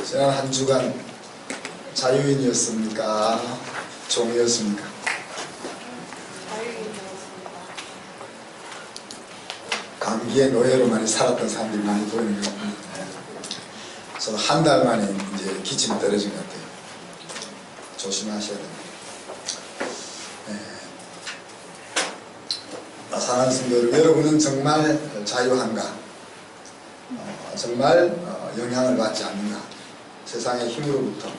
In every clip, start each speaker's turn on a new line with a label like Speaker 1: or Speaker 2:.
Speaker 1: 지난 한 주간 자유인이었습니까? 종이었습니까?
Speaker 2: 자유인이었습니다.
Speaker 1: 감기의 노예로 많이 살았던 사람들이 많이 보이는 것 같아요. 저는 한 달 만에 이제 기침이 떨어진 것 같아요. 조심하셔야 됩니다. 사랑하는 성도들, 여러분은 정말 자유한가? 정말 영향을 받지 않는가? 세상의 힘으로부터.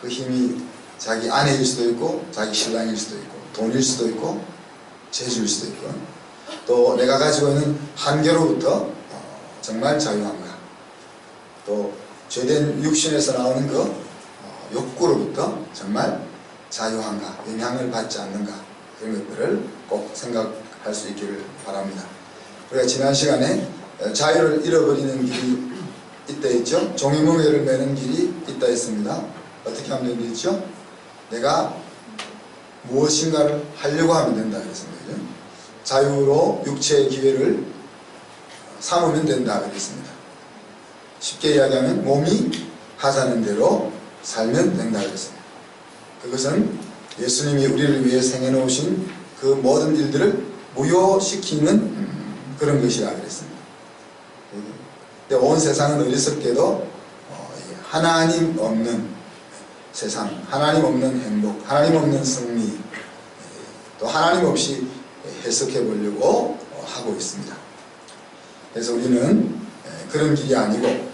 Speaker 1: 그 힘이 자기 아내일 수도 있고, 자기 신랑일 수도 있고, 돈일 수도 있고, 재주일 수도 있고, 또 내가 가지고 있는 한계로부터 정말 자유한가? 또 죄된 육신에서 나오는 그 욕구로부터 정말 자유한가? 영향을 받지 않는가? 그런 것들을 꼭 생각할 수 있기를 바랍니다. 우리가 지난 시간에 자유를 잃어버리는 길이 있다 했죠? 종이멍에를 매는 길이 있다 했습니다. 어떻게 하면 되죠? 내가 무엇인가를 하려고 하면 된다 그랬습니다. 그죠? 자유로 육체의 기회를 삼으면 된다 그랬습니다. 쉽게 이야기하면 몸이 하자는 대로 살면 된다 그랬습니다. 그것은 예수님이 우리를 위해 생해놓으신 그 모든 일들을 무효시키는 그런 것이라 그랬습니다. 온 세상은 어리석게도 하나님 없는 세상, 하나님 없는 행복, 하나님 없는 승리, 또 하나님 없이 해석해 보려고 하고 있습니다. 그래서 우리는 그런 길이 아니고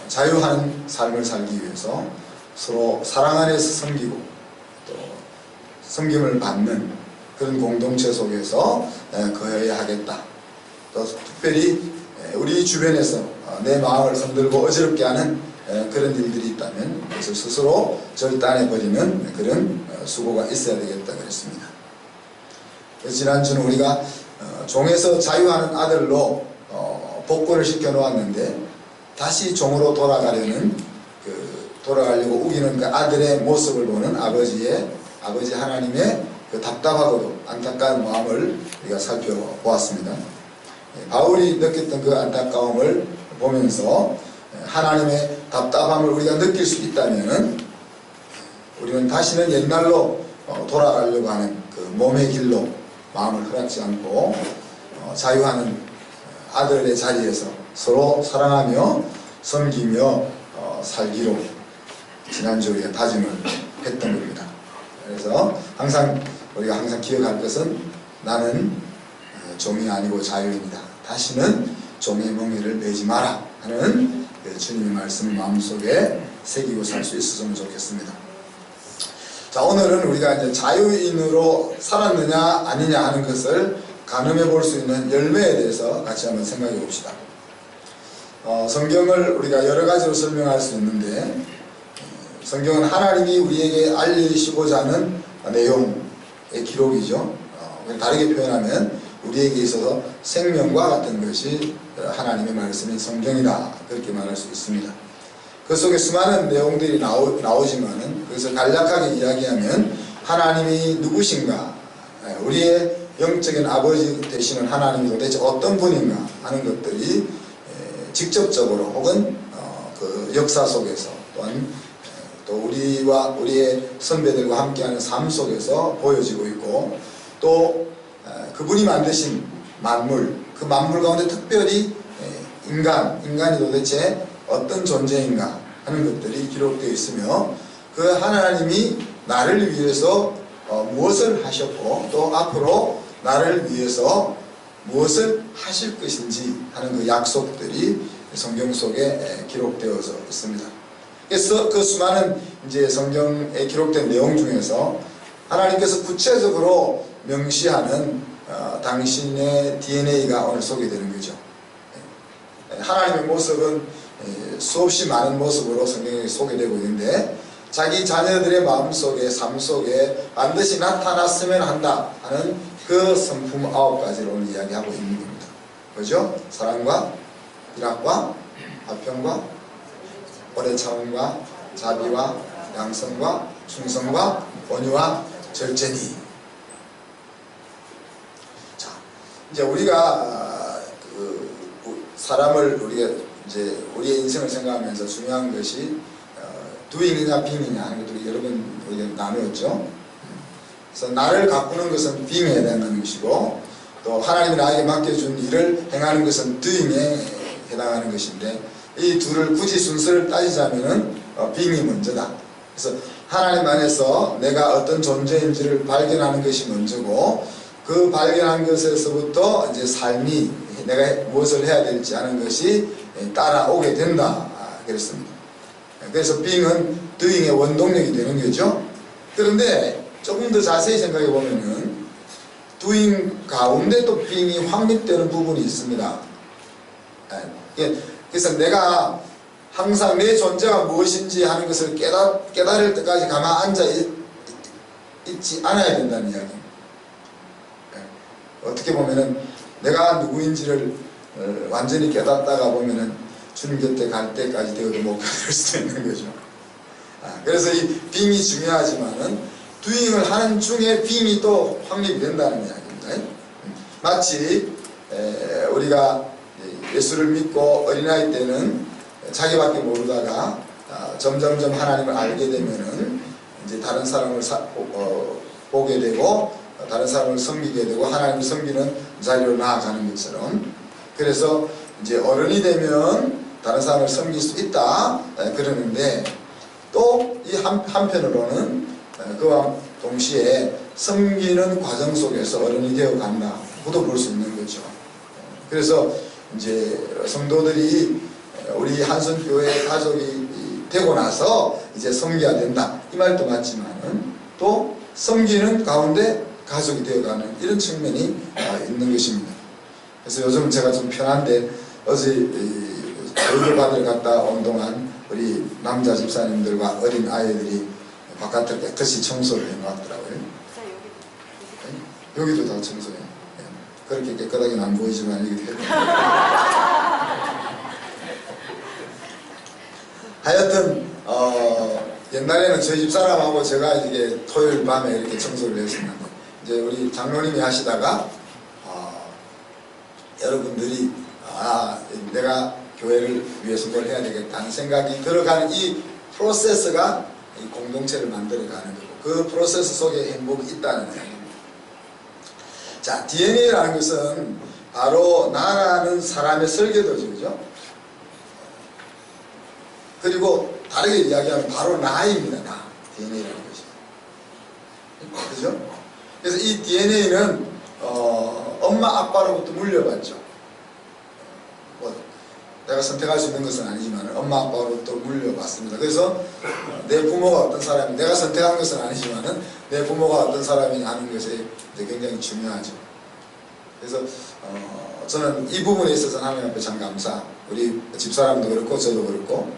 Speaker 1: 자유한 삶을 살기 위해서 서로 사랑 안에서 섬기고 또 섬김을 받는 그런 공동체 속에서 거해야 하겠다. 또 특별히 우리 주변에서 내 마음을 흔들고 어지럽게 하는 그런 일들이 있다면 그것을 스스로 절단해버리는 그런 수고가 있어야 되겠다 그랬습니다. 그래서 지난주는 우리가 종에서 자유하는 아들로 복권을 시켜놓았는데 다시 종으로 돌아가려고 우기는 그 아들의 모습을 보는 아버지 하나님의 그 답답하고도 안타까운 마음을 우리가 살펴보았습니다. 바울이 느꼈던 그 안타까움을 보면서 하나님의 답답함을 우리가 느낄 수 있다면 우리는 다시는 옛날로 돌아가려고 하는 그 몸의 길로 마음을 허락지 않고 자유하는 아들의 자리에서 서로 사랑하며 섬기며 살기로 지난주 우리가 다짐을 했던 겁니다. 그래서 우리가 항상 기억할 것은 나는 종이 아니고 자유인이다. 다시는 종의 멍에를 매지 마라 하는 주님의 말씀을 마음속에 새기고 살 수 있었으면 좋겠습니다. 자, 오늘은 우리가 이제 자유인으로 살았느냐 아니냐 하는 것을 가늠해 볼 수 있는 열매에 대해서 같이 한번 생각해 봅시다. 성경을 우리가 여러 가지로 설명할 수 있는데 성경은 하나님이 우리에게 알리시고자 하는 내용의 기록이죠. 다르게 표현하면 우리에게 있어서 생명과 같은 것이 하나님의 말씀인 성경이다 그렇게 말할 수 있습니다. 그 속에 수많은 내용들이 나오지만은 그것을 간략하게 이야기하면 하나님이 누구신가, 우리의 영적인 아버지 되시는 하나님이 도대체 어떤 분인가 하는 것들이 직접적으로 혹은 그 역사 속에서 또한 또 우리의 선배들과 함께하는 삶 속에서 보여지고 있고 또 그분이 만드신 만물, 그 만물 가운데 특별히 인간이 도대체 어떤 존재인가 하는 것들이 기록되어 있으며 그 하나님이 나를 위해서 무엇을 하셨고 또 앞으로 나를 위해서 무엇을 하실 것인지 하는 그 약속들이 성경 속에 기록되어서 있습니다. 그래서 그 수많은 이제 성경에 기록된 내용 중에서 하나님께서 구체적으로 명시하는 당신의 DNA가 오늘 소개되는 거죠. 하나님의 모습은 수없이 많은 모습으로 성경에 소개되고 있는데 자기 자녀들의 마음속에 삶 속에 반드시 나타났으면 한다 하는 그 성품 9가지를 오늘 이야기하고 있는 겁니다. 그죠? 사랑과 희락과 화평과 오래 참음과 자비와 양성과 충성과 온유와 절제니. 자, 이제 우리가 사람을 우리가 이제 우리의 인생을 생각하면서 중요한 것이 doing이냐 being이냐 하는 것들을 여러 번 우리가 나누었죠. 그래서 나를 가꾸는 것은 being에 해당하는 것이고, 또 하나님이 나에게 맡겨준 일을 행하는 것은 doing에 해당하는 것인데, 이 둘을 굳이 순서를 따지자면은 being이 먼저다. 그래서 하나님 안에서 내가 어떤 존재인지를 발견하는 것이 먼저고, 그 발견한 것에서부터 이제 삶이 내가 무엇을 해야 될지 하는 것이 따라오게 된다 그랬습니다. 그래서 being은 doing의 원동력이 되는 거죠. 그런데 조금 더 자세히 생각해 보면은 doing 가운데 또 being이 확립되는 부분이 있습니다. 그래서 내가 항상 내 존재가 무엇인지 하는 것을 깨달을 때까지 가만 앉아 있지 않아야 된다는 이야기입니다. 어떻게 보면은 내가 누구인지를 완전히 깨닫다가 보면은 주님 곁에 갈 때까지 되어도 못 깨달을 수도 있는 거죠. 그래서 이 being이 중요하지만은 doing을 하는 중에 being이 또 확립이 된다는 이야기입니다. 마치 우리가 예수를 믿고 어린아이 때는 자기밖에 모르다가 점점점 하나님을 알게 되면은 이제 다른 사람을 보게 되고 다른 사람을 섬기게 되고 하나님을 섬기는 자리로 나아가는 것처럼, 그래서 이제 어른이 되면 다른 사람을 섬길 수 있다 그러는데, 또 이 한편으로는 그와 동시에 섬기는 과정 속에서 어른이 되어 간다고도 볼 수 있는 거죠. 그래서 이제 성도들이 우리 한선교회 가족이 되고 나서 이제 섬겨야 된다 이 말도 맞지만은, 또 섬기는 가운데 가족이 되어가는 이런 측면이 있는 것입니다. 그래서 요즘 제가 좀 편한데, 어제 교육 받으러 갔다 온 동안 우리 남자 집사님들과 어린 아이들이 바깥을 깨끗이 청소를 해놓았더라고요. 여기도 다 청소해요. 그렇게 깨끗하게는 안 보이지만 여기도 해요. 하여튼 옛날에는 저희 집사람하고 제가 이게 토요일 밤에 이렇게 청소를 했었는데, 이제 우리 장로님이 하시다가 여러분들이 내가 교회를 위해서 뭘 해야 되겠다는 생각이 들어가는 이 프로세스가 이 공동체를 만들어가는 거고, 그 프로세스 속에 행복이 있다는 이야기입니다. 자, DNA라는 것은 바로 나라는 사람의 설계도죠, 그죠? 그리고 다르게 이야기하면 바로 나입니다, 나. DNA라는 것이. 그죠? 그래서 이 DNA는 엄마 아빠로부터 물려받죠. 내가 선택할 수 있는 것은 아니지만 엄마 아빠로부터 물려받습니다. 그래서 내 부모가 어떤 사람이, 내가 선택한 것은 아니지만 내 부모가 어떤 사람이 하는 것이 굉장히 중요하죠. 그래서 저는 이 부분에 있어서 하나님 앞에 참 감사, 우리 집사람도 그렇고 저도 그렇고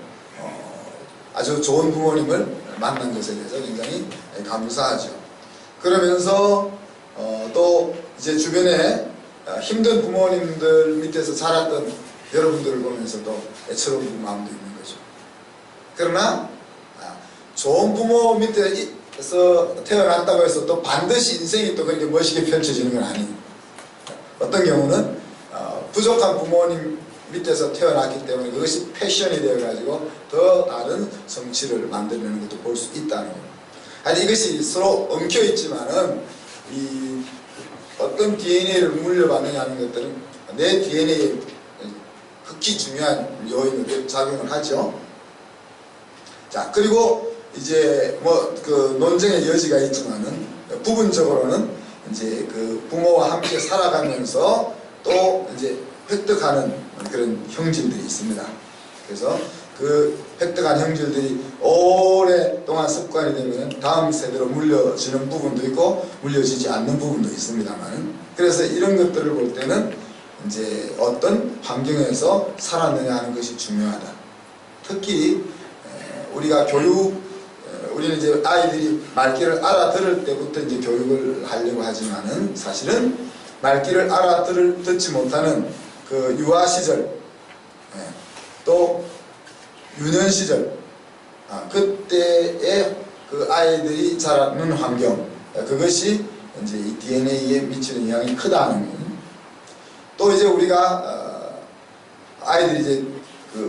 Speaker 1: 아주 좋은 부모님을 만난 것에 대해서 굉장히 감사하죠. 그러면서 또 이제 주변에 힘든 부모님들 밑에서 자랐던 여러분들을 보면서도 애처로운 마음도 있는 거죠. 그러나 좋은 부모 밑에서 태어났다고 해서 또 반드시 인생이 또 그렇게 멋있게 펼쳐지는 건 아니에요. 어떤 경우는 부족한 부모님 밑에서 태어났기 때문에 그것이 패션이 되어가지고 더 다른 성취를 만들어내는 것도 볼 수 있다는 거예요. 아니 이것이 서로 엉켜있지만은 이 어떤 DNA를 물려받느냐 하는 것들은 내 DNA에 극히 중요한 요인으로 작용을 하죠. 자, 그리고 이제 뭐 그 논쟁의 여지가 있지만은 부분적으로는 이제 그 부모와 함께 살아가면서 또 이제 획득하는 그런 형질들이 있습니다. 그래서 그 획득한 형질들이 오랫동안 습관이 되면 다음 세대로 물려지는 부분도 있고 물려지지 않는 부분도 있습니다만, 그래서 이런 것들을 볼 때는 이제 어떤 환경에서 살았느냐 하는 것이 중요하다. 특히 우리가 우리는 이제 아이들이 말귀를 알아들을 때부터 이제 교육을 하려고 하지만은 사실은 말귀를 듣지 못하는 그 유아 시절, 또 유년 시절, 그때의 그 아이들이 자라는 환경, 그것이 이제 이 DNA에 미치는 영향이 크다는 거예요. 또 이제 우리가 아이들이 이제 그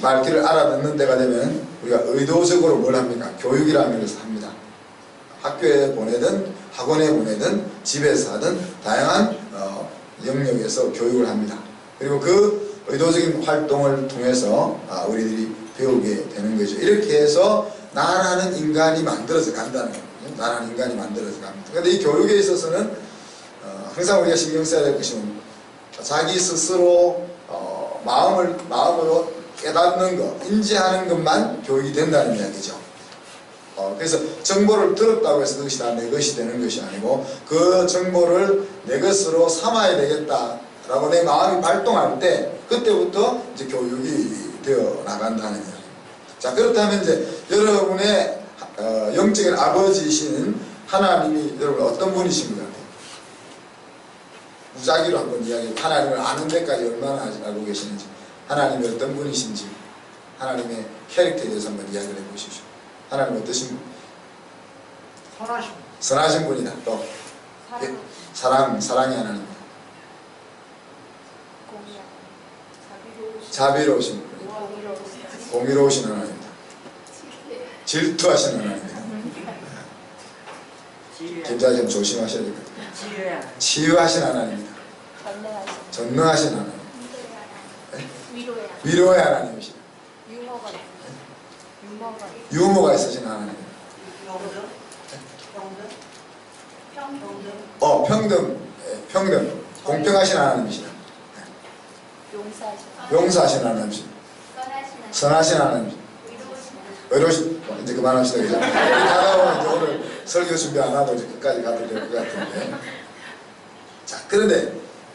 Speaker 1: 말귀를 알아듣는 때가 되면 우리가 의도적으로 뭘 합니까? 교육이라는 것을 합니다. 학교에 보내든 학원에 보내든 집에서 하든 다양한 영역에서 교육을 합니다. 그리고 그 의도적인 활동을 통해서 우리들이 배우게 되는 거죠. 이렇게 해서 나라는 인간이 만들어져 간다는 거예요. 나라는 인간이 만들어져 갑니다. 그런데 이 교육에 있어서는 항상 우리가 신경 써야 될 것은 자기 스스로 마음으로 깨닫는 것, 인지하는 것만 교육이 된다는 이야기죠. 그래서 정보를 들었다고 해서 그것이 다 내 것이 되는 것이 아니고 그 정보를 내 것으로 삼아야 되겠다라고 내 마음이 발동할 때 그때부터 이제 교육이 되어 나간다는 이야기. 자, 그렇다면 이제 여러분의 영적인 아버지이신 하나님이 여러분 어떤 분이신 것 같아요? 무작위로 한번 이야기해. 하나님을 아는 데까지 얼마나 알고 계시는지, 하나님이 어떤 분이신지, 하나님의 캐릭터에 대해서 한번 이야기를 해보십시오. 하나님 어떠신 분? 선하신 분이다. 또 사랑의 하나님입니다. 자비로우신 분, 공의로우신 하나님입니다. 질투하신 하나님입니다. 김자님 조심하셔야 됩니다. 치유하신 하나님입니다. 전능하신 하나님. 위로의 하나님이시다. 유머가 있으신 하나님. 평등. 공평하신 하나님이시다. 용서하신 하나님이시다. 선하신 하나님이시다. 의로우신, 이제 그만합시다. 그죠? 가다 보면 이제 오늘 설교 준비 안 하고 이제 끝까지 가도 될 것 같은데. 자, 그런데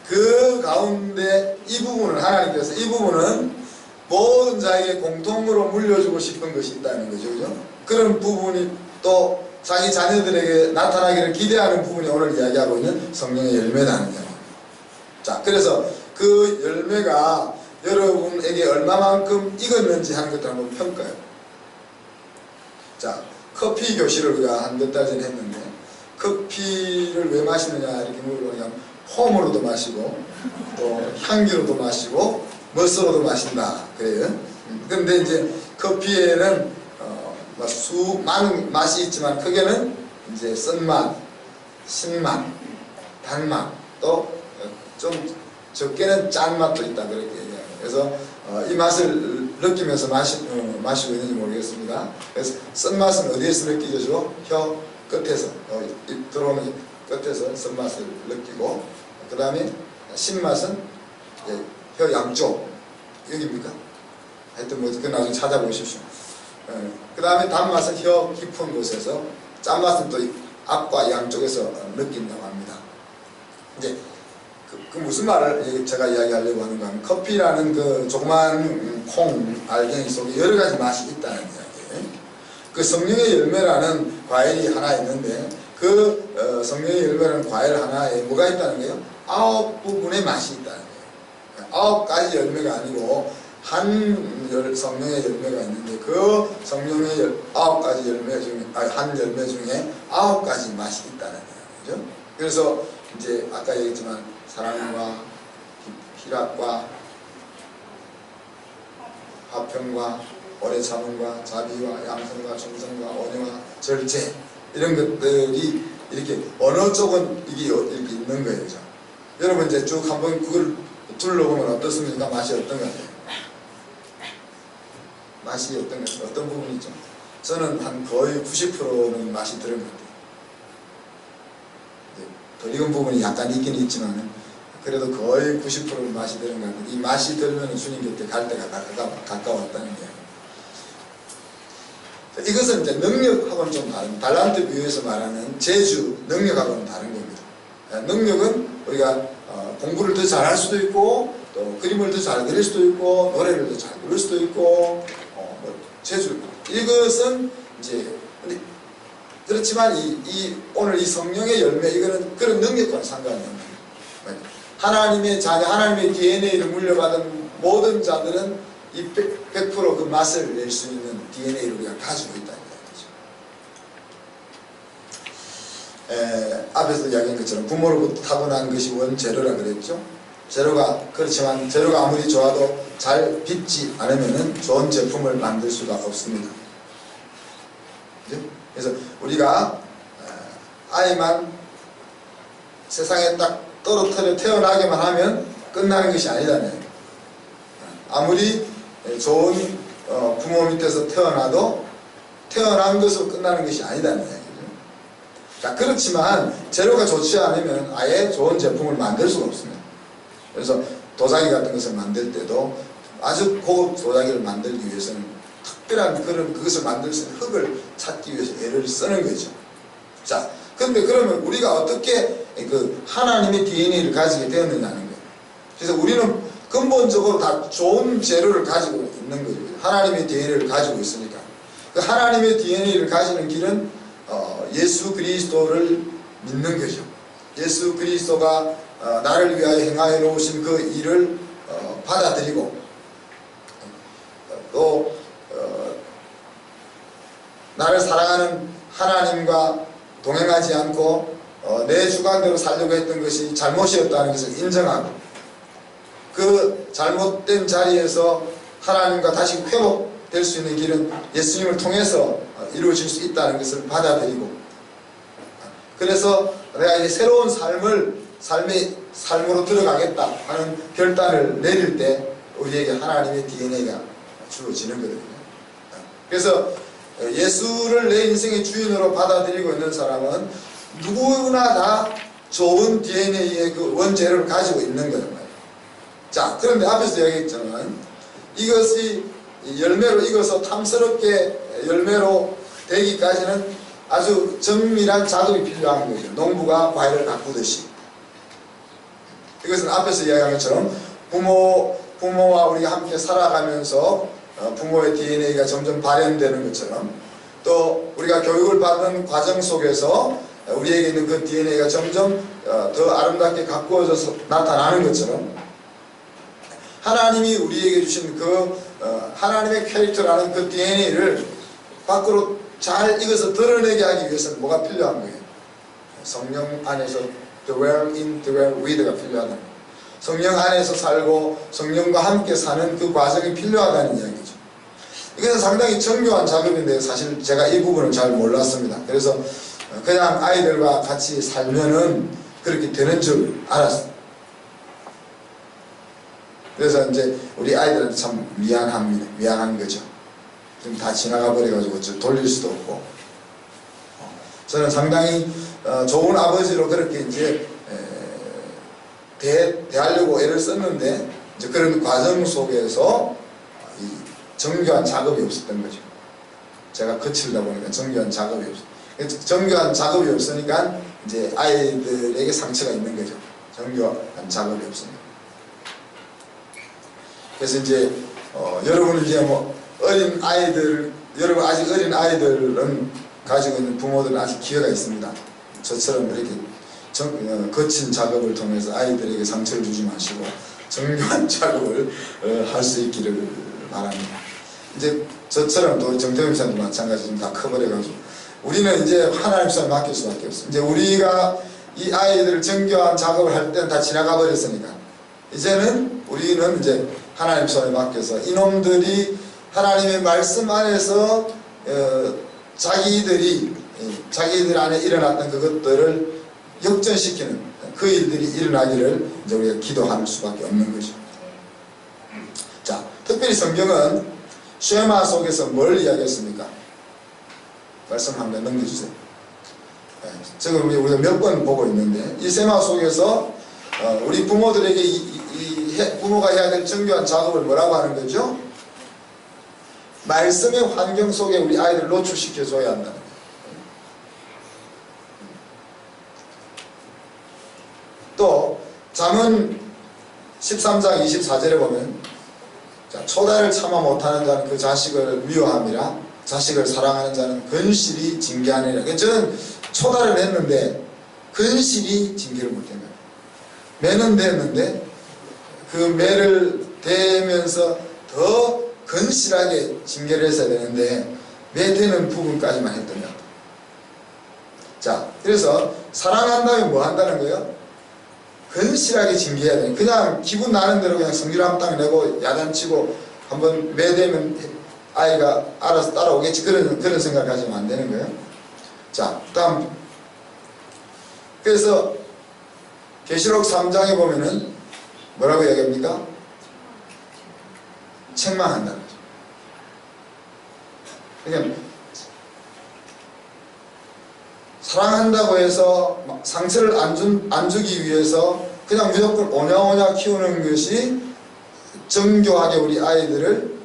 Speaker 1: 그 가운데 이 부분은 하나님께서 이 부분은 모든 자에게 공통으로 물려주고 싶은 것이 있다는 거죠. 그죠? 그런 부분이 또 자기 자녀들에게 나타나기를 기대하는 부분이 오늘 이야기하고 있는 성령의 열매라는 거예요. 자, 그래서 그 열매가 여러분에게 얼마만큼 익었는지 하는 것도 한번 평가해요. 자, 커피 교실을 우리가 한 몇 달 전에 했는데 커피를 왜 마시느냐 이렇게 물어보면 폼으로도 마시고 또 향기로도 마시고 멋으로도 마신다 그래요. 그런데 이제 커피에는 많은 맛이 있지만 크게는 이제 쓴맛, 신맛, 단맛, 또 좀 적게는 짠맛도 있다 그렇게 얘기해요. 그래서 이 맛을 느끼면서 마시고 있는지 모르겠습니다. 그래서 쓴맛은 어디에서 느끼죠? 혀 끝에서, 입 들어오는 끝에서 쓴맛을 느끼고, 그 다음에 신맛은 혀 양쪽 여기입니까? 하여튼 뭐 그 나중에 찾아보십시오. 그 다음에 단맛은 혀 깊은 곳에서, 짠맛은 또 앞과 양쪽에서 느낀다고 합니다. 이제 그 무슨 말을 제가 이야기하려고 하는가 하면 커피라는 그 조그만 콩 알갱이 속에 여러 가지 맛이 있다는 이야기예요. 그 성령의 열매라는 과일이 하나 있는데 그 성령의 열매라는 과일 하나에 뭐가 있다는 거예요? 9부분의 맛이 있다는 거예요. 9가지 열매가 아니고 한 성령의 열매가 있는데 그 성령의 9가지 열매 중에 한 열매 중에 9가지 맛이 있다는 거죠. 그래서 이제 아까 얘기했지만 사랑과 희락과 화평과 오래 참음과 자비와 양선과 충성과 온유와 절제 이런 것들이 이렇게 어느 쪽은 이게 이렇게 있는 거예요. 그죠? 여러분 이제 쭉 한번 그걸 둘러보면 어떻습니까? 맛이 어떤 것 같아요? 맛이 어떤 것 같아요? 어떤 부분이 있죠? 저는 한 거의 90%는 맛이 들은 것 같아요. 더 익은 부분이 약간 있긴 있지만 그래도 거의 90%는 맛이 들은 것 같아요. 이 맛이 들면 주님 곁에 갈 때가 가까웠다는 거예요. 이것은 이제 능력하고는 좀 다른, 달란트 비유에서 말하는 재주, 능력하고는 다른 겁니다. 능력은 우리가 공부를 더 잘할 수도 있고, 또 그림을 더 잘 그릴 수도 있고, 노래를 더 잘 부를 수도 있고, 재주. 이것은 이제, 그렇지만 오늘 이 성령의 열매, 이거는 그런 능력과는 상관이 없는 거예요. 하나님의 자녀, 하나님의 DNA를 물려받은 모든 자들은 이 100% 그 맛을 낼 수 있는 DNA를 우리가 가지고 있다는 거죠. 앞에서 이야기한 것처럼 부모로부터 타고난 것이 원재료라 그랬죠. 그렇지만 재료가 아무리 좋아도 잘 빚지 않으면 좋은 제품을 만들 수가 없습니다. 그죠? 그래서 우리가 아이만 세상에 딱 떨어뜨려 태어나게만 하면 끝나는 것이 아니다네. 아무리 좋은 부모 밑에서 태어나도 태어난 것으로 끝나는 것이 아니다는 이야기죠. 자, 그렇지만 재료가 좋지 않으면 아예 좋은 제품을 만들 수가 없습니다. 그래서 도자기 같은 것을 만들 때도 아주 고급 도자기를 만들기 위해서는 특별한 그것을 만들 수 있는 흙을 찾기 위해서 애를 쓰는 거죠. 자, 근데 그러면 우리가 어떻게 그 하나님의 DNA를 가지게 되었느냐는 거예요. 그래서 우리는 근본적으로 다 좋은 재료를 가지고 있는 거죠. 하나님의 DNA를 가지고 있으니까. 그 하나님의 DNA를 가지는 길은 예수 그리스도를 믿는 거죠. 예수 그리스도가 나를 위하여 행하여 놓으신 그 일을 받아들이고 또 나를 사랑하는 하나님과 동행하지 않고 내 주관대로 살려고 했던 것이 잘못이었다는 것을 인정하고 그 잘못된 자리에서 하나님과 다시 회복될 수 있는 길은 예수님을 통해서 이루어질 수 있다는 것을 받아들이고 그래서 내가 이제 새로운 삶으로 들어가겠다 하는 결단을 내릴 때 우리에게 하나님의 DNA가 주어지는 거거든요. 그래서 예수를 내 인생의 주인으로 받아들이고 있는 사람은 누구나 다 좋은 DNA의 그 원재료를 가지고 있는 거란 말이에요. 자, 그런데 앞에서 이야기했지만 이것이 열매로 익어서 탐스럽게 열매로 되기까지는 아주 정밀한 작업이 필요한 거죠. 농부가 과일을 가꾸듯이. 이것은 앞에서 이야기한 것처럼 부모와 우리가 함께 살아가면서 부모의 DNA가 점점 발현되는 것처럼 또 우리가 교육을 받는 과정 속에서 우리에게 있는 그 DNA가 점점 더 아름답게 가꾸어져서 나타나는 것처럼 하나님이 우리에게 주신 그 하나님의 캐릭터라는 그 DNA를 밖으로 잘 익어서 드러내게 하기 위해서는 뭐가 필요한 거예요? 성령 안에서 dwell in, dwell with가 필요하다. 성령 안에서 살고 성령과 함께 사는 그 과정이 필요하다는 이야기죠. 이것은 상당히 정교한 작업인데 사실 제가 이 부분을 잘 몰랐습니다. 그래서 그냥 아이들과 같이 살면은 그렇게 되는 줄 알았어요. 그래서 이제 우리 아이들한테 참 미안한 거죠. 지금 다 지나가 버려가지고 돌릴 수도 없고. 저는 상당히 좋은 아버지로 그렇게 이제 대하려고 애를 썼는데 이제 그런 과정 속에서 이 정교한 작업이 없었던 거죠. 제가 거칠다 보니까 정교한 작업이 없어요. 정교한 작업이 없으니까 이제 아이들에게 상처가 있는 거죠. 정교한 작업이 없으니까. 그래서 이제 여러분 이제 뭐 어린 아이들, 여러분 아직 어린 아이들은 가지고 있는 부모들은 아직 기회가 있습니다. 저처럼 이렇게 거친 작업을 통해서 아이들에게 상처를 주지 마시고 정교한 작업을 할 수 있기를 바랍니다. 이제 저처럼 또 정태훈 씨도 마찬가지로 다 커버려가지고 우리는 이제 하나님 손에 맡길 수밖에 없어요. 이제 우리가 이 아이들을 정교한 작업을 할 때는 다 지나가 버렸으니까 이제는 우리는 이제 하나님 손에 맡겨서 이놈들이 하나님의 말씀 안에서 자기들 안에 일어났던 그것들을 역전시키는 그 일들이 일어나기를 이제 우리가 기도할 수밖에 없는 거죠. 자, 특별히 성경은 쉐마 속에서 뭘 이야기했습니까? 말씀 한 번 넘겨주세요. 지금 우리가 몇 번 보고 있는데 이 쉐마 속에서 우리 부모들에게 부모가 해야 될 정교한 작업을 뭐라고 하는 거죠? 말씀의 환경 속에 우리 아이들을 노출시켜 줘야 한다는 거예요. 또 잠언 13장 24절에 보면 초다를 참아 못하는 자는 그 자식을 미워함이라 자식을 사랑하는 자는 근실이 징계하느니라. 저는 초다를 했는데 근실이 징계를 못했네요. 매는 됐는데 그 매를 대면서 더 근실하게 징계를 했어야 되는데 매 되는 부분까지만 했던 것 같아요. 자, 그래서 사랑한다면 뭐 한다는 거예요? 건실하게 징계해야 돼. 그냥 기분 나는 대로 그냥 성질 한 방 내고 야단치고 한번 매대면 아이가 알아서 따라오겠지 그런 생각하시면 안 되는 거예요. 자, 다음. 그래서 계시록 3장에 보면은 뭐라고 얘기합니까? 책망한다는 거죠. 그러니까 사랑한다고 해서 상처를 안 주기 위해서 그냥 무조건 오냐오냐 키우는 것이 정교하게 우리 아이들을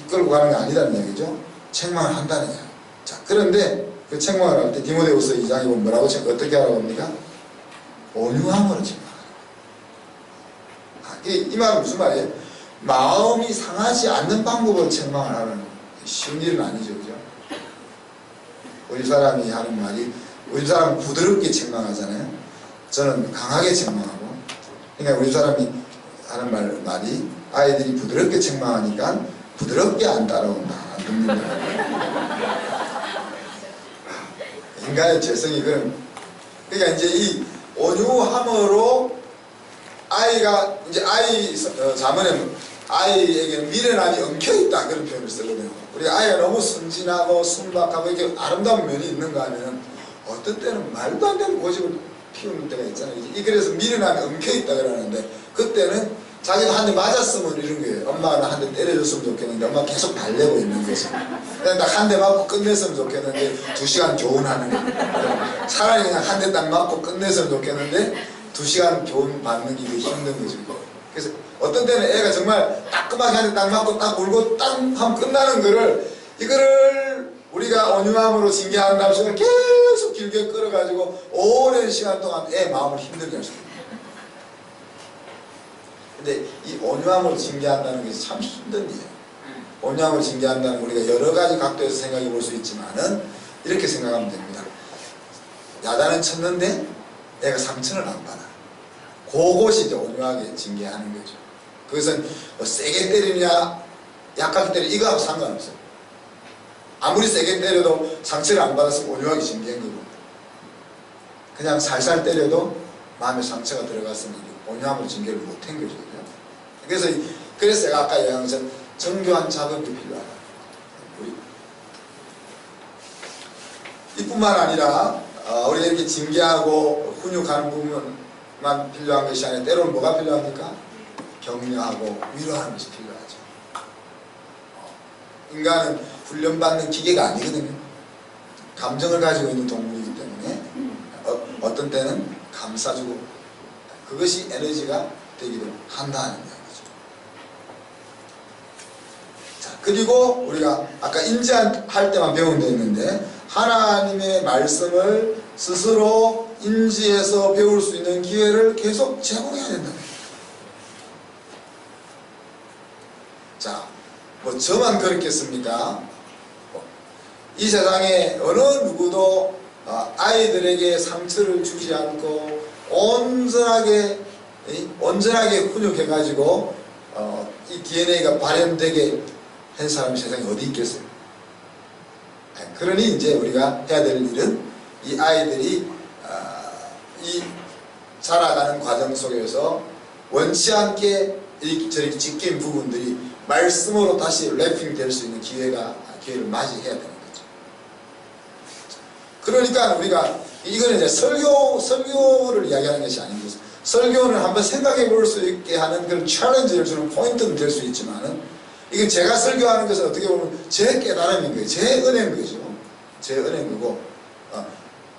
Speaker 1: 이끌고 가는 게 아니라는 얘기죠. 책망을 한다는 얘기. 자, 그런데 그 책망을 할 때 디모데후서 2장에 보면 뭐라고 어떻게 하라고 합니까? 온유함으로 책망하라. 이 말은 무슨 말이에요? 마음이 상하지 않는 방법으로 책망을 하는 쉬운 일은 아니죠, 그죠? 우리 사람이 하는 말이, 우리 사람은 부드럽게 책망하잖아요. 저는 강하게 책망하고. 그러니까 우리 사람이 하는 말이 아이들이 부드럽게 책망하니까 부드럽게 안 따라온다, 안 듣는다. 인간의 죄성이 그런. 그러니까 이제 이 온유함으로 아이가 이제 자문에 아이에게는 미련함이 엉켜있다 그런 표현을 쓰거든요. 우리 아이가 너무 순진하고 순박하고 이렇게 아름다운 면이 있는가 하면 어떤 때는 말도 안 되는 고집을 피우는 때가 있잖아요. 그래서 미련함이 엉켜있다 그러는데 그때는 자기도 한 대 맞았으면 이런 거예요. 엄마가 나 한 대 때려줬으면 좋겠는데 엄마가 계속 달래고 있는 거죠. 그냥 딱 한 대 맞고 끝냈으면 좋겠는데 2시간 교훈하는 거예요. 차라리 그냥 한 대 딱 맞고 끝냈으면 좋겠는데 2시간 교훈 받는 게 힘든 거죠. 그래서 어떤 때는 애가 정말 따끔하게 한 대 딱 맞고 딱 울고 딱 하면 끝나는 거를 이거를 우리가 온유함으로 징계한다는 시간을 계속 길게 끌어가지고 오랜 시간 동안 애 마음을 힘들게 할 수 있어요. 근데 이 온유함으로 징계한다는 것이 참 힘든 일이에요. 온유함으로 징계한다는 우리가 여러 가지 각도에서 생각해 볼 수 있지만은 이렇게 생각하면 됩니다. 야단은 쳤는데 애가 상처를 안 받아. 그것이 이제 온유하게 징계하는 거죠. 그것은 뭐 세게 때리냐 약하게 때리냐 이거하고 상관없어요. 아무리 세게 때려도 상처를 안 받았으면 온유하게 징계한 거고 그냥 살살 때려도 마음에 상처가 들어갔으면 온유함으로 징계를 못한 거죠. 그래서 제가 아까 얘기한 것처럼 정교한 작업이 필요하다. 이뿐만 아니라 우리가 이렇게 징계하고 훈육하는 부분만 필요한 것이 아니라 때로는 뭐가 필요합니까? 격려하고 위로하는 것이 필요하죠. 인간은 훈련받는 기계가 아니거든요. 감정을 가지고 있는 동물이기 때문에 어떤 때는 감싸주고 그것이 에너지가 되기도 한다는 이야기죠. 자, 그리고 우리가 아까 인지할 때만 배운 데 있는데 하나님의 말씀을 스스로 인지해서 배울 수 있는 기회를 계속 제공해야 된다. 자, 뭐 저만 그렇겠습니까? 이 세상에 어느 누구도 아이들에게 상처를 주지 않고 온전하게 훈육해가지고 이 DNA가 발현되게 한 사람이 세상에 어디 있겠어요? 그러니 이제 우리가 해야 될 일은 이 아이들이 이 자라가는 과정 속에서 원치 않게 저렇게 찢긴 부분들이 말씀으로 다시 랩핑 될 수 있는 기회를 맞이해야 되는 거죠. 그러니까 우리가 이거는 이제 설교를 이야기하는 것이 아닙니다. 설교는 한번 생각해 볼 수 있게 하는 그런 챌린지를 주는 포인트는 될 수 있지만은 이게 제가 설교하는 것은 어떻게 보면 제 깨달음인 거예요. 제 은혜인 거죠. 제 은혜인 거고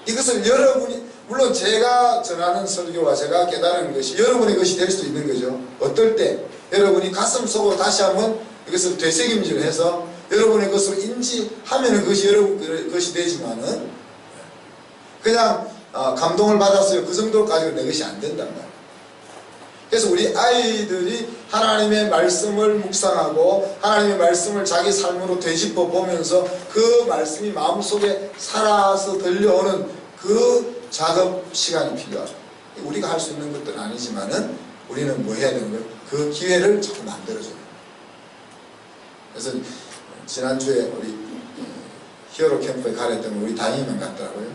Speaker 1: 이것을 여러분이 물론 제가 전하는 설교와 제가 깨달은 것이 여러분의 것이 될 수도 있는 거죠. 어떨 때 여러분이 가슴속으로 다시 한번 이것을 되새김질을 해서 여러분의 것으로 인지하면 그것이 여러분 것이 되지만은 그냥 감동을 받았어요. 그 정도로 가지고 내 것이 안 된단 말이에요. 그래서 우리 아이들이 하나님의 말씀을 묵상하고 하나님의 말씀을 자기 삶으로 되짚어 보면서 그 말씀이 마음속에 살아서 들려오는 그 작업 시간이 필요하다. 우리가 할 수 있는 것들은 아니지만은 우리는 뭐 해야 되는 거예요? 그 기회를 자꾸 만들어줘요. 그래서 지난주에 우리 히어로 캠프에 가랬던 우리 다행히만 갔더라고요.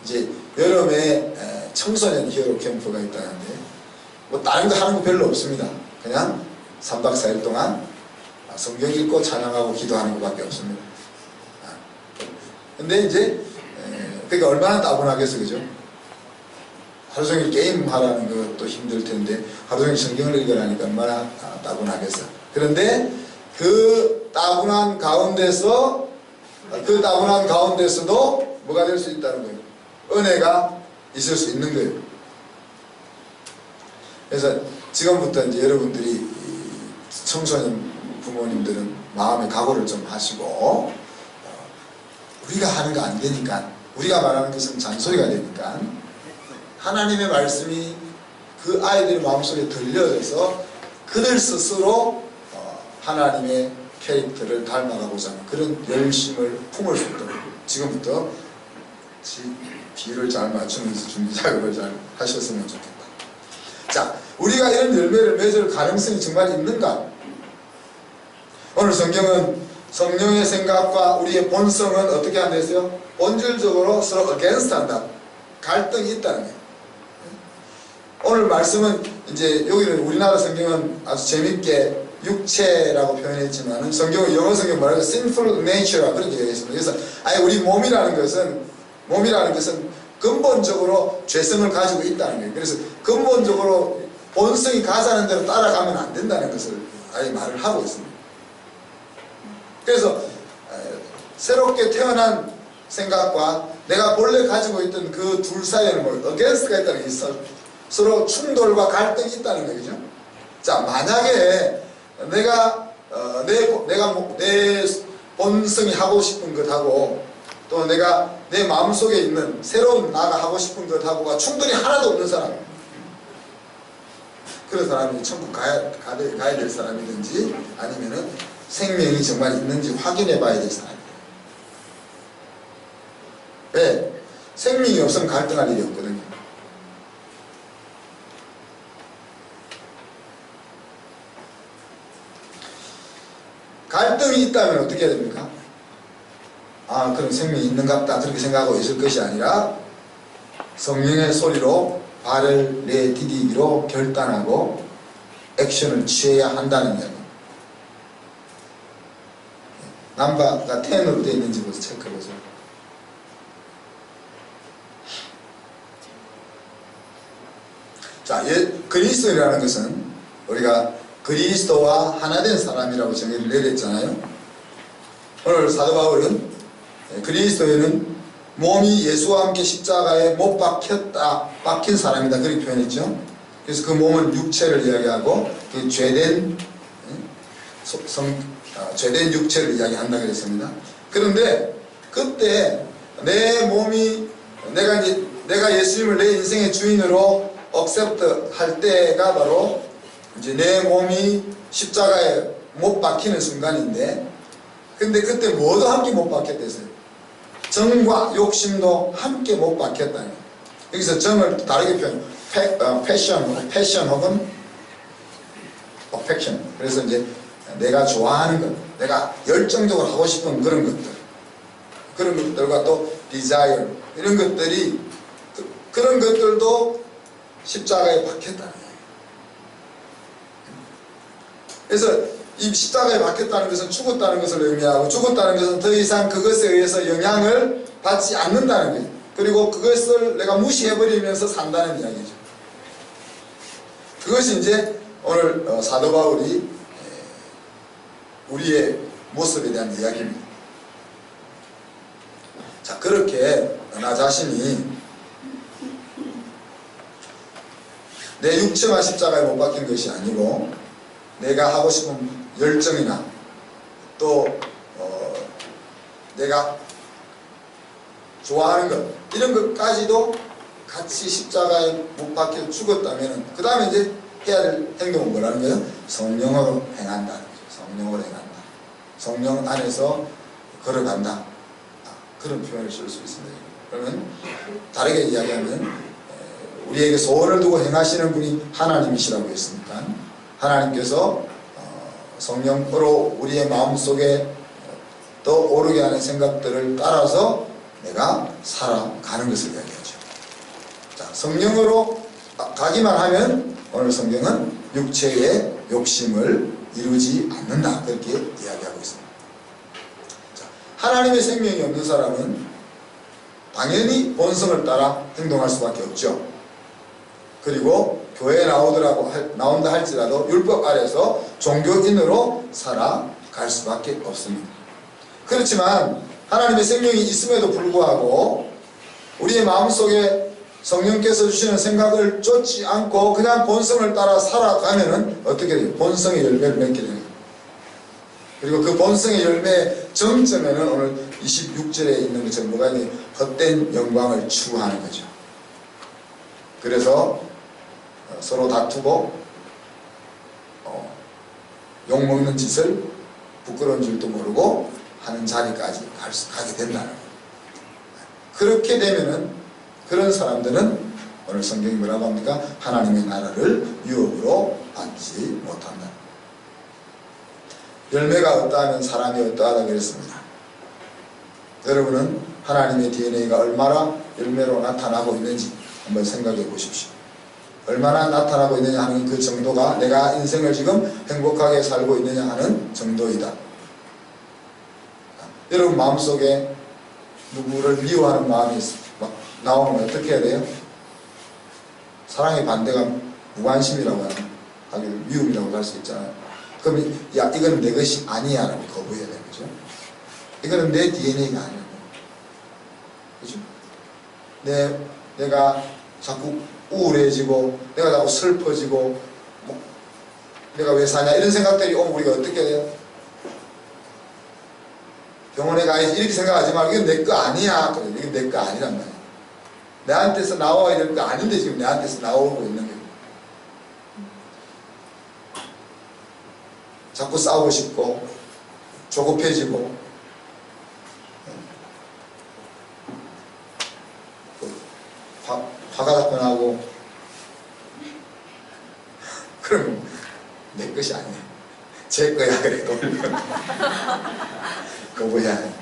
Speaker 1: 이제 여름에 청소년 히어로 캠프가 있다는데 뭐 다른 거 하는 거 별로 없습니다. 그냥 3박 4일 동안 성경 읽고 찬양하고 기도하는 것밖에 없습니다. 근데 이제 그러니까 얼마나 따분하겠어, 그죠? 하루 종일 게임 하라는 것도 힘들 텐데 하루 종일 성경을 읽으라니까 얼마나 따분하겠어. 그런데 그 따분한 가운데서도 뭐가 될 수 있다는 거예요. 은혜가 있을 수 있는 거예요. 그래서 지금부터 이제 여러분들이 청소년 부모님들은 마음의 각오를 좀 하시고, 우리가 하는 거 안 되니까, 우리가 말하는 것은 잔소리가 되니까 하나님의 말씀이 그 아이들의 마음속에 들려져서 그들 스스로 하나님의 캐릭터를 닮아가고자 하는 그런 열심을 품을 수 있도록 지금부터 비를 잘 맞추면서 준비 작업을 잘 하셨으면 좋겠다. 자, 우리가 이런 열매를 맺을 가능성이 정말 있는가? 오늘 성경은 성령의 생각과 우리의 본성은 어떻게 한다 했어요? 본질적으로 서로 against 한다. 갈등이 있다는 거예요. 오늘 말씀은 이제 여기는 우리나라 성경은 아주 재밌게 육체라고 표현했지만 성경은 영어 성경 말하면 sinful nature라고 그렇게 얘기했습니다. 그래서 아예 우리 몸이라는 것은 근본적으로 죄성을 가지고 있다는 거예요. 그래서 근본적으로 본성이 가자는 대로 따라가면 안 된다는 것을 아예 말을 하고 있습니다. 그래서 새롭게 태어난 생각과 내가 본래 가지고 있던 그 둘 사이에는 뭐 against가 있다는 게 있어. 서로 충돌과 갈등이 있다는 거죠. 자, 만약에 내가 내 본성이 하고 싶은 것하고 또 내가 내 마음속에 있는 새로운 나가 하고 싶은 것하고가 충돌이 하나도 없는 사람, 그런 사람이 천국 가야 될 사람이든지 아니면은 생명이 정말 있는지 확인해 봐야 될 사람이에요. 왜? 생명이 없으면 갈등할 일이 없거든요. 갈등이 있다면 어떻게 해야 됩니까? 아, 그럼 생명이 있는갑다 그렇게 생각하고 있을 것이 아니라 성령의 소리로 발을 내디디기로 결단하고 액션을 취해야 한다는 이야기. 남바가 10으로 되어 있는지 보세요. 체크해보세요. 자, 그리스도라는 것은 우리가 그리스도와 하나 된 사람이라고 정의를 내렸잖아요. 오늘 사도 바울은 그리스도에는 몸이 예수와 함께 십자가에 못 박힌 사람이다 그렇게 표현했죠. 그래서 그 몸은 육체를 이야기하고 그 죄된 육체를 이야기한다 그랬습니다. 그런데 그때 내 몸이 내가 예수님을 내 인생의 주인으로 accept 할 때가 바로 이제 내 몸이 십자가에 못 박히는 순간인데, 근데 그때 뭐도 함께 못 박혔댔어요. 정과 욕심도 함께 못 박혔다는 거예요. 여기서 정을 다르게 패션 혹은 perfection. 그래서 이제 내가 좋아하는 것, 내가 열정적으로 하고 싶은 그런 것들과 또 desire 이런 것들이 그런 것들도 십자가에 박혔다는 거예요. 그래서 이 십자가에 박혔다는 것은 죽었다는 것을 의미하고, 죽었다는 것은 더 이상 그것에 의해서 영향을 받지 않는다는 거예요. 그리고 그것을 내가 무시해버리면서 산다는 이야기죠. 그것이 이제 오늘 사도 바울이 우리의 모습에 대한 이야기입니다. 자, 그렇게 나 자신이 내 육체만 십자가에 못 박힌 것이 아니고 내가 하고 싶은 열정이나 또 내가 좋아하는 것 이런 것까지도 같이 십자가에 못 박혀 죽었다면 그 다음에 이제 해야 될 행동은 뭐라는 거예요? 성령으로 행한다는 거죠. 성령으로 행한다. 성령 안에서 걸어간다. 그런 표현을 쓸 수 있습니다. 그러면 다르게 이야기하면 우리에게 소원을 두고 행하시는 분이 하나님이시라고 했으니까 하나님께서 성령으로 우리의 마음속에 떠오르게 하는 생각들을 따라서 내가 살아가는 것을 이야기하죠. 자, 성령으로 가기만 하면 오늘 성경은 육체의 욕심을 이루지 않는다, 그렇게 이야기하고 있습니다. 자, 하나님의 생명이 없는 사람은 당연히 본성을 따라 행동할 수밖에 없죠. 그리고 교회에 나온다 할지라도 율법 아래서 종교인으로 살아갈 수밖에 없습니다. 그렇지만 하나님의 생명이 있음에도 불구하고 우리의 마음속에 성령께서 주시는 생각을 쫓지 않고 그냥 본성을 따라 살아가면은 어떻게 돼요? 본성의 열매를 맺게 돼요. 그리고 그 본성의 열매의 정점에는 오늘 26절에 있는 것처럼 뭐가 있냐? 헛된 영광을 추구하는 거죠. 그래서 서로 다투고 욕먹는 짓을 부끄러운 줄도 모르고 하는 자리까지 가게 된다는 거예요. 그렇게 되면은 그런 사람들은 오늘 성경이 뭐라고 합니까? 하나님의 나라를 유업으로 받지 못한다. 열매가 어떠하면 사람이 어떠하다 그랬습니다. 여러분은 하나님의 DNA가 얼마나 열매로 나타나고 있는지 한번 생각해 보십시오. 얼마나 나타나고 있느냐 하는 그 정도가 내가 인생을 지금 행복하게 살고 있느냐 하는 정도이다. 여러분 마음속에 누구를 미워하는 마음이 막 나오면 어떻게 해야 돼요? 사랑의 반대가 무관심이라고 하기를 미움이라고 할 수 있잖아요. 그럼 야 이거는 내 것이 아니야 라고 거부해야 되는 거죠. 이거는 내 DNA가 아니라고. 그죠? 내가 자꾸 우울해지고 내가 자꾸 슬퍼지고 내가 왜 사냐 이런 생각들이 오면 우리가 어떻게 해야 돼요? 병원에 가야지 이렇게 생각하지 말고 이건 내 거 아니야. 이건 내 거 아니란 말이야. 내한테서 나와야 될 거 아닌데 지금 내한테서 나오고 있는 거예요. 자꾸 싸우고 싶고 조급해지고 화가 자꾸 나고 그러면 내 것이 아니야. 제 거야 그래도 거부해야 해.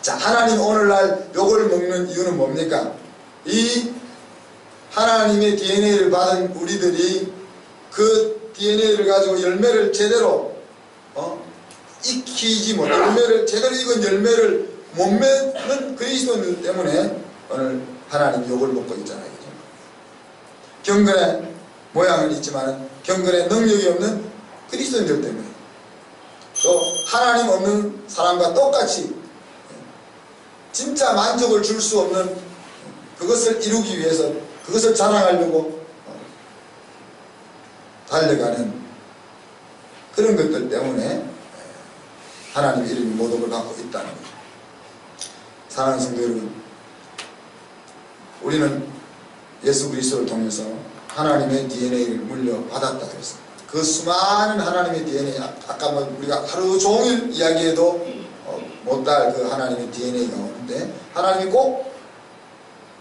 Speaker 1: 자, 하나님 오늘날 욕을 먹는 이유는 뭡니까? 이 하나님의 DNA를 받은 우리들이 그 DNA를 가지고 열매를 제대로 익히지 못한 열매를 제대로 익은 열매를 못 맺는 그리스도인들 때문에 오늘 하나님 욕을 먹고 있잖아요. 그죠? 경건의 모양은 있지만 경건의 능력이 없는 그리스도인들 때문에 또 하나님 없는 사람과 똑같이 진짜 만족을 줄 수 없는 그것을 이루기 위해서 그것을 자랑하려고 달려가는 그런 것들 때문에 하나님의 이름이 모독을 받고 있다는 거죠. 사랑하는 성도 여러분, 우리는 예수 그리스도를 통해서 하나님의 DNA를 물려받았다 그랬습니다. 그 수많은 하나님의 DNA, 아까 우리가 하루 종일 이야기해도 못할 그 하나님의 DNA가 오는데 하나님이 꼭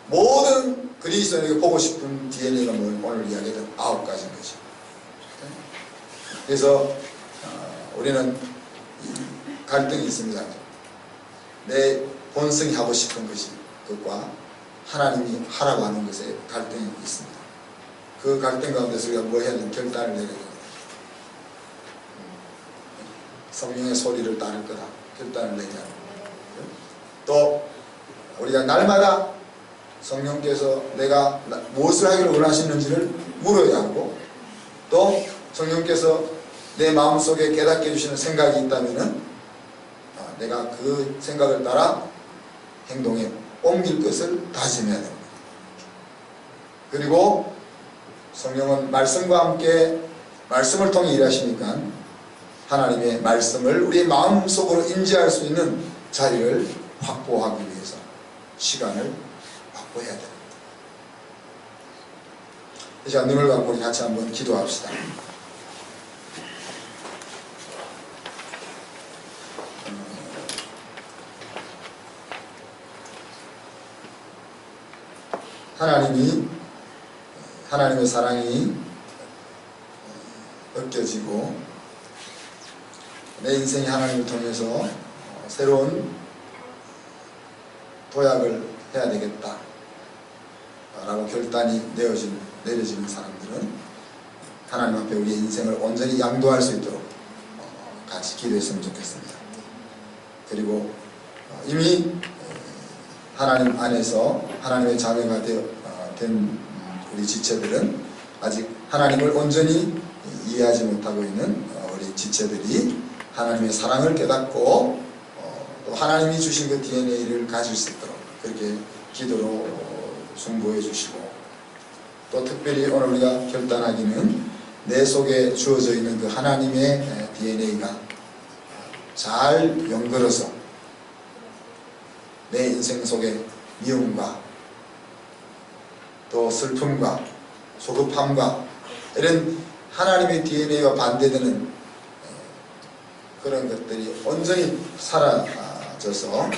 Speaker 1: 모든 그리스도인에게 보고 싶은 DNA가 오늘 이야기했던 9가지인 거죠. 그래서 우리는 갈등이 있습니다. 내 본성이 하고 싶은 것이 그것과 하나님이 하라고 하는 것에 갈등이 있습니다. 그 갈등 가운데서 우리가 뭐 해야 되는 결단을 내려야 됩니다. 성령의 소리를 따를 거다. 결단을 내야 합니다. 또 우리가 날마다 성령께서 내가 무엇을 하기를 원하시는지를 물어야 하고 또 성령께서 내 마음속에 깨닫게 해주시는 생각이 있다면 내가 그 생각을 따라 행동에 옮길 것을 다짐해야 됩니다. 그리고 성령은 말씀과 함께 말씀을 통해 일하시니까 하나님의 말씀을 우리의 마음속으로 인지할 수 있는 자리를 확보하기 위해서 시간을 확보해야 됩니다. 이 시간 눈을 감고 우리 같이 한번 기도합시다. 하나님의 사랑이 느껴지고 내 인생이 하나님을 통해서 새로운 도약을 해야 되겠다 라고 결단이 내려지는 사람들은 하나님 앞에 우리의 인생을 온전히 양도할 수 있도록 같이 기도했으면 좋겠습니다. 그리고 이미 하나님 안에서 하나님의 자녀가 된 우리 지체들은 아직 하나님을 온전히 이해하지 못하고 있는 우리 지체들이 하나님의 사랑을 깨닫고 또 하나님이 주신 그 DNA를 가질 수 있도록 그렇게 기도로 중보해 주시고, 또 특별히 오늘 우리가 결단하기는 내 속에 주어져 있는 그 하나님의 DNA가 잘 연결해서 내 인생 속에 미움과 또 슬픔과 소급함과 이런 하나님의 DNA와 반대되는 그런 것들이 온전히 사라져서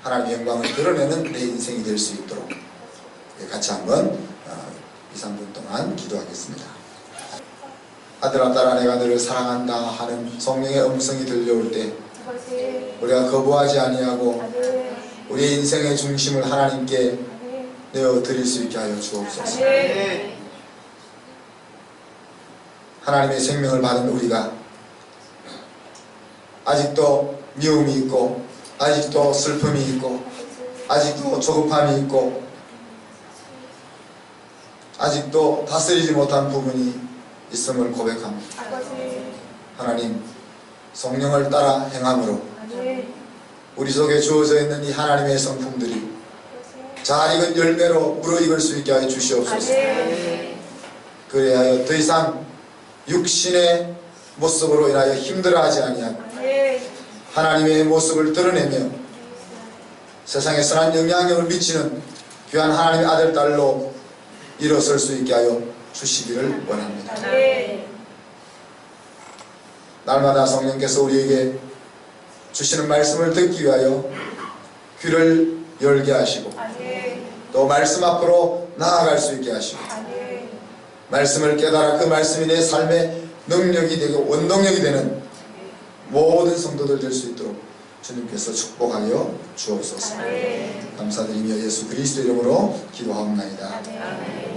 Speaker 1: 하나님의 영광을 드러내는 내 인생이 될 수 있도록 같이 한번 2-3분 동안 기도하겠습니다. 아들아 딸아 내가 너를 사랑한다 하는 성령의 음성이 들려올 때 우리가 거부하지 아니하고 우리의 인생의 중심을 하나님께 내어 드릴 수 있게 하여 주옵소서. 하나님의 생명을 받은 우리가 아직도 미움이 있고 아직도 슬픔이 있고 아직도 조급함이 있고 아직도 다스리지 못한 부분이 있음을 고백합니다. 하나님, 성령을 따라 행함으로 우리 속에 주어져 있는 이 하나님의 성품들이 잘 익은 열매로 무르익을 수 있게 하여 주시옵소서. 그래야 더 이상 육신의 모습으로 인하여 힘들어하지 아니하고 하나님의 모습을 드러내며 세상에 선한 영향력을 미치는 귀한 하나님의 아들, 딸로 일어설 수 있게 하여 주시기를 원합니다. 날마다 성령께서 우리에게 주시는 말씀을 듣기 위하여 귀를 열게 하시고 또 말씀 앞으로 나아갈 수 있게 하시고 말씀을 깨달아 그 말씀이 내 삶의 능력이 되고 원동력이 되는 모든 성도들 될 수 있도록 주님께서 축복하여 주옵소서. 감사드리며 예수 그리스도 이름으로 기도하옵나이다.